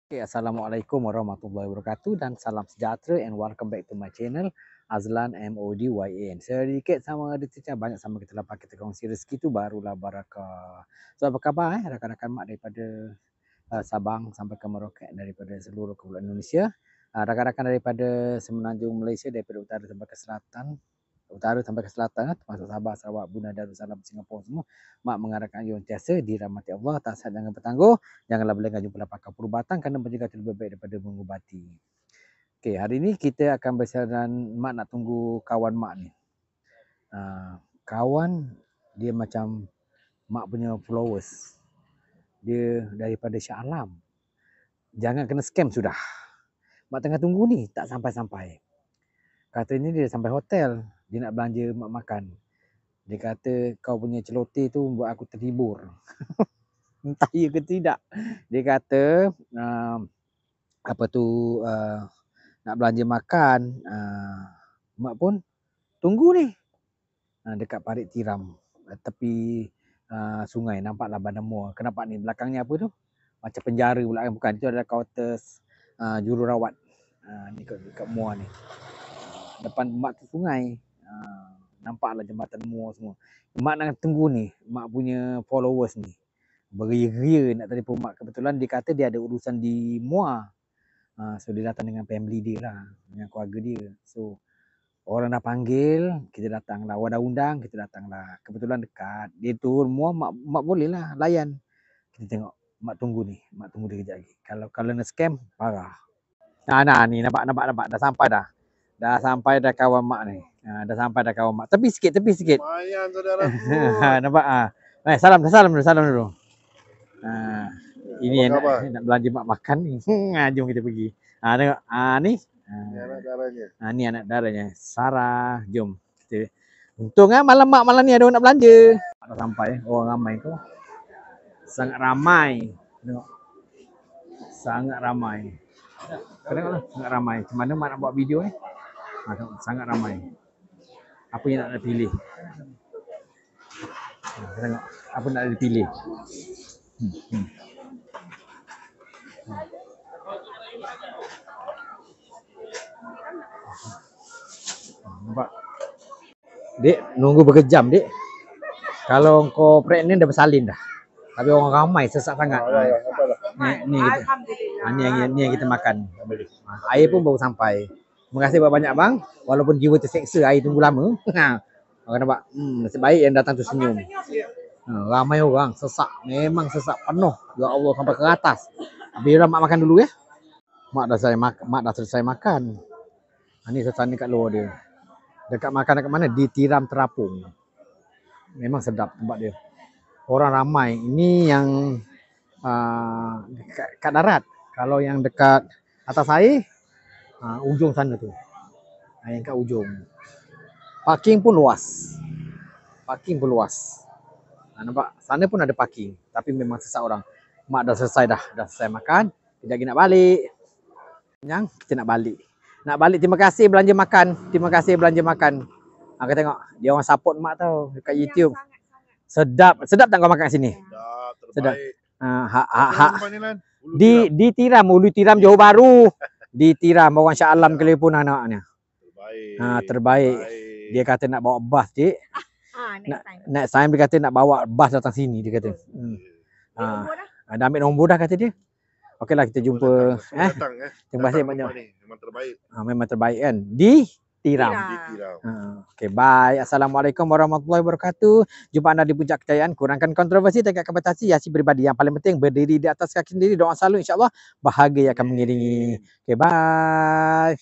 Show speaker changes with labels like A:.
A: Okay, Assalamualaikum warahmatullahi wabarakatuh dan salam sejahtera and welcome back to my channel Azlan MODYN. Sedikit sama ada cerita, banyak sama kita lepas kita kongsi rezeki tu barulah barakah. So apa khabar rakan-rakan mak daripada Sabang sampai ke Merauke, daripada seluruh kepulauan Indonesia. Rakan-rakan daripada Semenanjung Malaysia, daripada utara sampai ke selatan, termasuk Sabah, Sarawak, Brunei Darussalam, Singapura semua. Mak mengharapkan you sentiasa dirahmati Allah, tak sah jangan bertangguh, janganlah berlengah jumpa pakar perubatan kerana mencegah itu lebih baik daripada mengubati. Okey, hari ni kita akan bersiaran. Mak nak tunggu kawan mak ni. Kawan dia macam mak punya followers. Dia daripada Shah Alam. Jangan kena scam sudah. Mak tengah tunggu ni, tak sampai-sampai. Katanya dia sampai hotel, dia nak belanja mak makan. Dia kata kau punya celoteh tu buat aku terhibur. Entah ya ke tidak. Dia kata nak belanja makan. Mak pun tunggu ni. Dekat Parit Tiram, tepi sungai, nampaklah Bandar Muar. Kenapa ni belakangnya apa tu? Macam penjara pula, bukan, itu adalah kaunter jururawat. Ni kat Muar ni. Depan mak tu sungai. Nampaklah jembatan Muar semua. Mak nak tunggu ni, mak punya followers ni. Beria-ria nak telefon mak. Kebetulan dia kata dia ada urusan di Muar. So dia datang dengan family dia lah, dengan keluarga dia. So orang dah panggil, kita datang lah. Orang dah undang, kita datang lah. Kebetulan dekat. Dia turun Muar, mak boleh lah layan. Kita tengok, mak tunggu ni. Mak tunggu dia kejap lagi. Kalau nak scam, parah. Ni nampak. Dah sampai dah. Dah sampai dah kawan mak ni. Dah sampai dah kawan mak. Tepi sikit.
B: Lumayan saudaraku.
A: Nampak salam dulu. Ini nak belanja mak makan ni. Jom kita pergi. Tengok. Ni.
B: Ini anak darahnya.
A: Ni anak darahnya. Sarah. Jom. Kita. Untung malam ni ada orang nak belanja. Dah sampai. Orang ramai tu. Sangat ramai. Tengok. Sangat ramai. Tengoklah. Sangat ramai. Macam mana mak nak buat video ni? Sangat ramai. Apa yang nak pilih? Tengok. Apa nak dipilih? Nampak? Dek, nunggu berjam, Dek. Kalau kau pregnant dah bersalin dah. Tapi orang ramai sesak sangat. Ni yang kita makan. Air pun baru sampai. Terima kasih banyak bang. Walaupun jiwa terseksa, air tunggu lama. Orang nampak, nasib baik yang datang tu senyum. Ramai orang, sesak. Memang sesak penuh. Ya Allah, sampai ke atas. Biarlah mak makan dulu ya. Mak dah selesai makan. Ni suasana kat luar dia. Dekat makan dekat mana? Di Tiram Terapung. Memang sedap tempat dia. Orang ramai. Ini yang kat darat. Kalau yang dekat atas air, ujung sana tu. Yang kat ujung. Parking pun luas. Nampak? Sana pun ada parking. Tapi memang sesak orang. Mak dah selesai dah. Dah selesai makan. Kita lagi nak balik. Kita nak balik. Terima kasih belanja makan. Kita tengok. Dia orang support mak tau. Dekat YouTube. Sedap tak kau makan kat sini?
B: Sedap.
A: Di Tiram. Ulu Tiram Johor Bahru. Di Tiram. Orang Shah Alam telefon anak-anaknya. Terbaik. Dia kata nak bawa bas, Cik. Next time dia kata nak bawa bas datang sini, dia kata. Dah ambil nombor dah kata dia. Okeylah, kita jumpa. Terima kasih banyak.
B: Memang terbaik.
A: Memang terbaik kan. Di Tiram. Okey, bye. Assalamualaikum warahmatullahi wabarakatuh. Jumpa anda di puncak kejayaan. Kurangkan kontroversi, tegakkan batasi, hiasi pribadi. Yang paling penting berdiri di atas kaki sendiri. Doa selalu, insya-Allah bahagia akan mengiringi. Okey, bye.